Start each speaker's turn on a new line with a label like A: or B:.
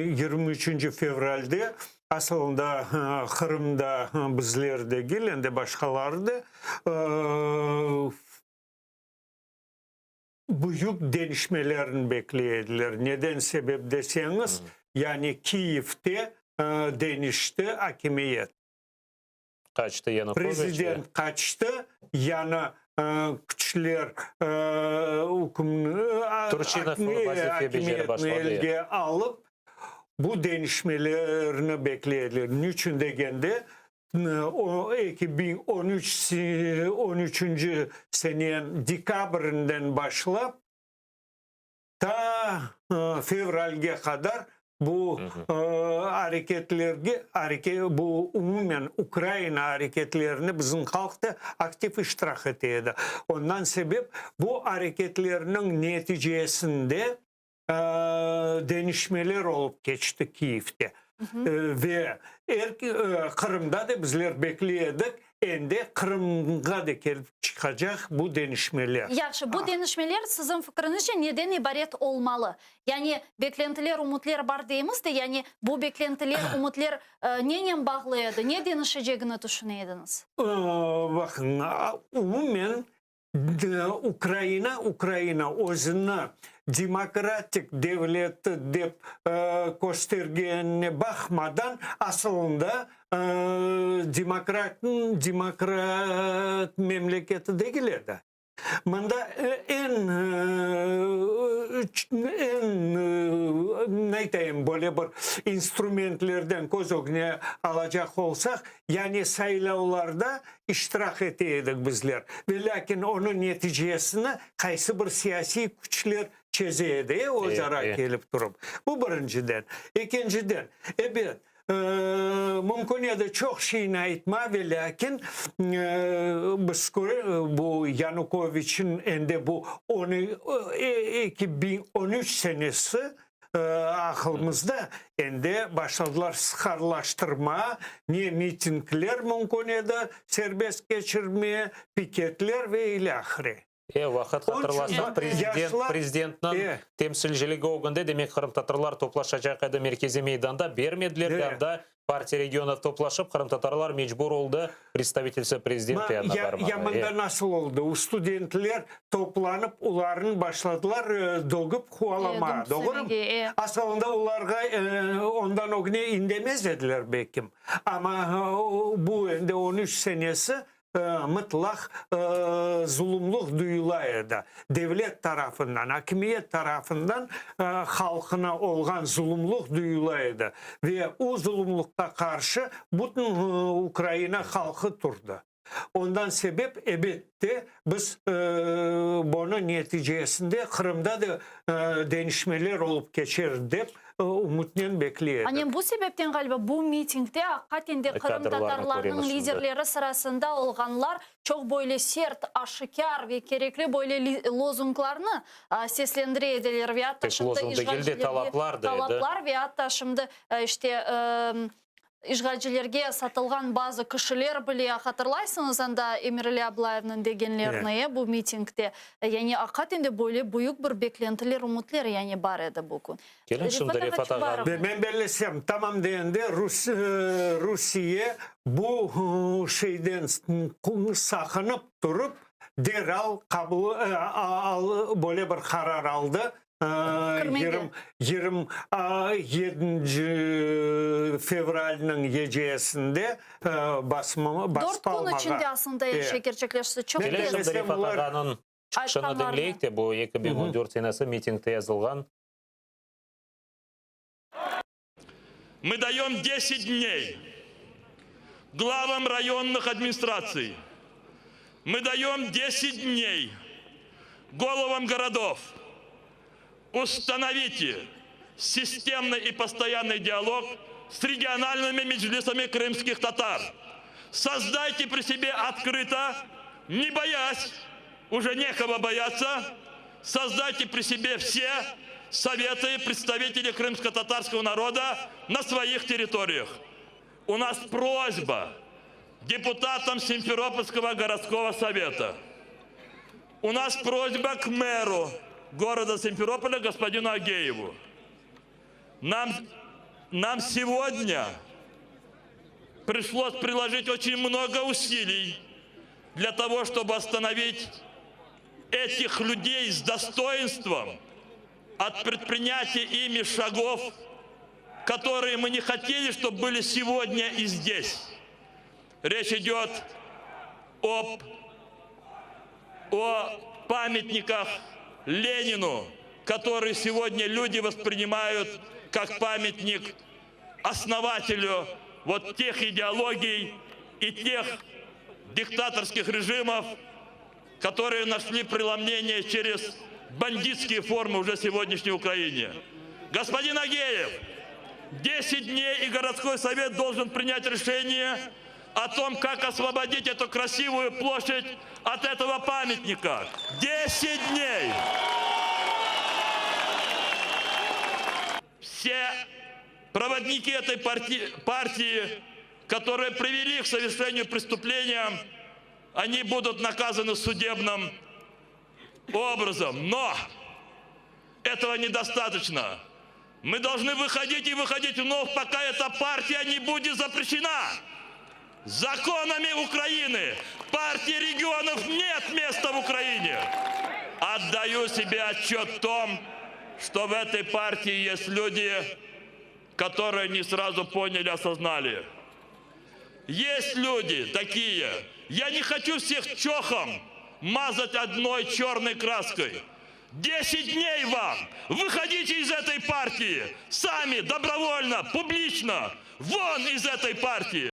A: 23 fevralde aslında Kırım'da bizlerde gelende başkalardı büyük değişmelerini beklediler. Neden sebep deseniz yani Kiev'te değişti hakimiyet.
B: Kaçtı Yanukovych.
A: Prezident kaçtı yani güçler hakimiyetini elde alıp bu değişmelerini beklediler. Niçin degende o 2013 senenin dekabrından başlayıp ta fevralge kadar bu bu umumen Ukrayna hareketlerini bizim halkta aktif iştirak ediyordu. Ondan sebep bu hareketlerinin neticesinde değişmeler olup geçti Kiev'te. Ve Kırım'da da bizler bekliyorduk. Endi Kırım'a da gelip çıkacak bu değişmeler.
C: Yaxşı, bu değişmeler sizin fikrinizce neden ibaret olmalı? Yani beklentiler, umutlar var deyimiz de, yani bu beklentiler, umutlar neyle bağlıydı? Ne değişeceğini düşünüyordunuz?
A: Bakın, umumen Ukrayna özünü demokratik devlet dep göstergene bakmadan aslında demokrat memleketi değildi. Bunda en neyteyim böyle bir instrumentlerden göz önüne alacak olsak yani sayılavlarda iştirak etiyorduk bizler. Ve lakin onun neticesini kaysı bir siyasi güçler çözeydi o zarar gelip durup. Bu birinciden. İkinciden evet. Mümkün de çok şeyini aytma ve lakin bu Yanukovych'in ende bu 2013 senesi aklımızda ende başladılar sıkarlaştırma, ne mitingler mümkün de serbest geçirmeye, piketler ve ilahire.
B: Vaqt hatırlasak prezidentinin temsilciligi ogunda demek Kırım Tatarlar toplaşacak edi merkezi meydanda bermediler da partiya regionov toplaşıp Kırım Tatarlar mecbur oldu представительsi prezident yanına barmağa.
A: Yamanda nasıl oldu? O studentler toplanıp onların başladılar doğup hualama. Doğru mu? Aslında onlarga ondan o güne indemez dediler belki. Ama bu 13 senesi mutlak zulümlük duyulaydı. Devlet tarafından, hakimiyet tarafından halkına olan zulümlük duyulaydı. Ve o zulümlükte karşı bütün Ukrayna halkı durdu. Ondan sebep elbette biz bunun neticesinde Kırım'da da değişmeler olup geçer deyip umutla bekliyordu.
C: Hani bu sebepten galiba bu mitingde hakikaten de Kırım Tatarlarının liderleri sırasında olganlar çok böyle sert, aşikar ve gerekli böyle lozunglarını seslendiriyorlar. Ve hatta şimdi talaplar ve hatta şimdi işte işgalcilerge satılgan bazı kişiler bile hatırlaysınız anda Emirli Ablayev'nin degenlerini bu mitingde. Yani hakikaten de böyle büyük bir beklentiler, umutlar yani var edi bugün.
B: Gelin şimdi Rifat Ağa.
A: Ben belirlesem tamam deyende Rusya bu şeyden sakınıp durup derhal kabul böyle bir karar aldı. 27 fevral'ın gecesinde basmalı.
C: 4 gün içinde aslında gerçekleşti. Çok
B: Rifat Ağa'nın çıkışını dinleyik de bu 2014 senesi mitingde yazılgan.
D: Мы даем 10 дней главам районных администраций. Мы даем 10 дней головам городов. Установите системный и постоянный диалог с региональными меджлисами крымских татар. Создайте при себе открыто, не боясь, уже некого бояться, создайте при себе все советы представителей крымско-татарского народа на своих территориях. У нас просьба депутатам Симферопольского городского совета. У нас просьба к мэру города Симферополя господину Агееву. Нам нам сегодня пришлось приложить очень много усилий для того, чтобы остановить этих людей с достоинством от предпринятия ими шагов, которые мы не хотели, чтобы были сегодня и здесь. Речь идет о памятниках Ленину, которые сегодня люди воспринимают как памятник основателю вот тех идеологий и тех диктаторских режимов, которые нашли преломление через бандитские формы уже сегодняшней Украине. Господин Агеев, 10 дней и городской совет должен принять решение о том, как освободить эту красивую площадь от этого памятника. 10 дней! Все проводники этой партии, которые привели к совершению преступления, они будут наказаны судебным образом. Но этого недостаточно. Мы должны выходить и выходить вновь, пока эта партия не будет запрещена. Законами Украины партии регионов нет места в Украине. Отдаю себе отчет в том, что в этой партии есть люди, которые не сразу поняли, осознали. Есть люди такие. Я не хочу всех чохом мазать одной черной краской. 10 дней вам! Выходите из этой партии! Сами, добровольно, публично! Вон из этой партии!